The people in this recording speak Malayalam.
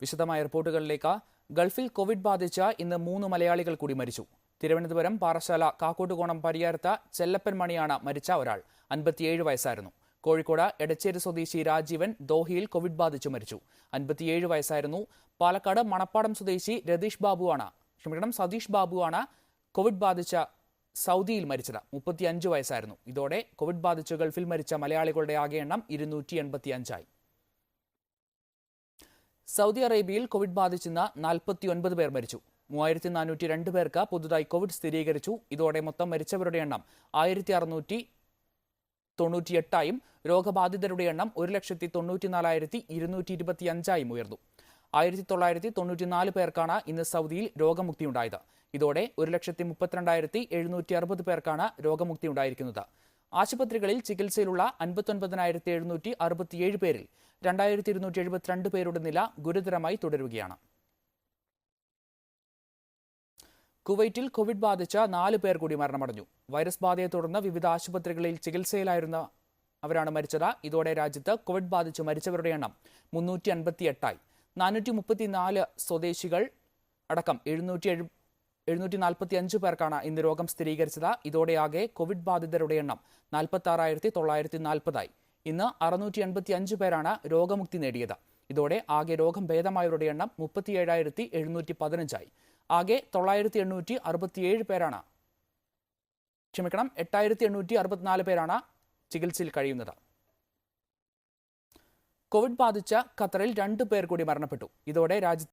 വിശദമായ റിപ്പോർട്ടുകളിലേക്ക്. ഗൾഫിൽ കോവിഡ് ബാധിച്ച് ഇന്ന് 3 മലയാളികൾ കൂടി മരിച്ചു. തിരുവനന്തപുരം പാറശാല കാക്കോട്ടുകോണം പരിയാരത്ത് ചെല്ലപ്പൻ മണിയാണ് മരിച്ച ഒരാൾ. 57 വയസ്സായിരുന്നു. കോഴിക്കോട് എടച്ചേരി സ്വദേശി രാജീവൻ ദോഹയിൽ കോവിഡ് ബാധിച്ചു മരിച്ചു. 57 വയസ്സായിരുന്നു. പാലക്കാട് മണപ്പാടം സ്വദേശി സതീഷ് ബാബുവാണ് കോവിഡ് ബാധിച്ച സൗദിയിൽ മരിച്ചത്. 35 വയസ്സായിരുന്നു. ഇതോടെ കോവിഡ് ബാധിച്ച് ഗൾഫിൽ മരിച്ച മലയാളികളുടെ ആകെ എണ്ണം 285 സൗദി അറേബ്യയിൽ കോവിഡ് ബാധിച്ചെന്ന് 49 പേർ മരിച്ചു. 3402 പേർക്ക് പുതുതായി കോവിഡ് സ്ഥിരീകരിച്ചു. ഇതോടെ മൊത്തം മരിച്ചവരുടെ എണ്ണം 1698 രോഗബാധിതരുടെ എണ്ണം 1,94,225 ഉയർന്നു. 1994 പേർക്കാണ് ഇന്ന് സൗദിയിൽ രോഗമുക്തിയുണ്ടായത്. ഇതോടെ 1,32,760 പേർക്കാണ് രോഗമുക്തിയുണ്ടായിരിക്കുന്നത്. ആശുപത്രികളിൽ ചികിത്സയിലുള്ള 59,767 പേരിൽ 2,272 പേരുടെ നില ഗുരുതരമായി തുടരുകയാണ്. കുവൈറ്റിൽ കോവിഡ് ബാധിച്ച 4 പേർ കൂടി മരണമടഞ്ഞു. വൈറസ് ബാധയെ തുടർന്ന് വിവിധ ആശുപത്രികളിൽ ചികിത്സയിലായിരുന്നവരാണ് മരിച്ചത്. ഇതോടെ രാജ്യത്ത് കോവിഡ് ബാധിച്ച് മരിച്ചവരുടെ എണ്ണം 358 434 സ്വദേശികൾ അടക്കം 745 പേർക്കാണ് ഇന്ന് രോഗം സ്ഥിരീകരിച്ചത്. ഇതോടെയാകെ കോവിഡ് ബാധിതരുടെ എണ്ണം 46,940 ഇന്ന് 685 പേരാണ് രോഗമുക്തി നേടിയത്. ഇതോടെ ആകെ രോഗം ഭേദമായവരുടെ എണ്ണം 37,715 ആകെ 9,867 പേരാണ് 8,864 പേരാണ് ചികിത്സയിൽ കഴിയുന്നത്. കോവിഡ് ബാധിച്ച ഖത്തറിൽ 2 പേർ കൂടി മരണപ്പെട്ടു. ഇതോടെ രാജ്യത്ത്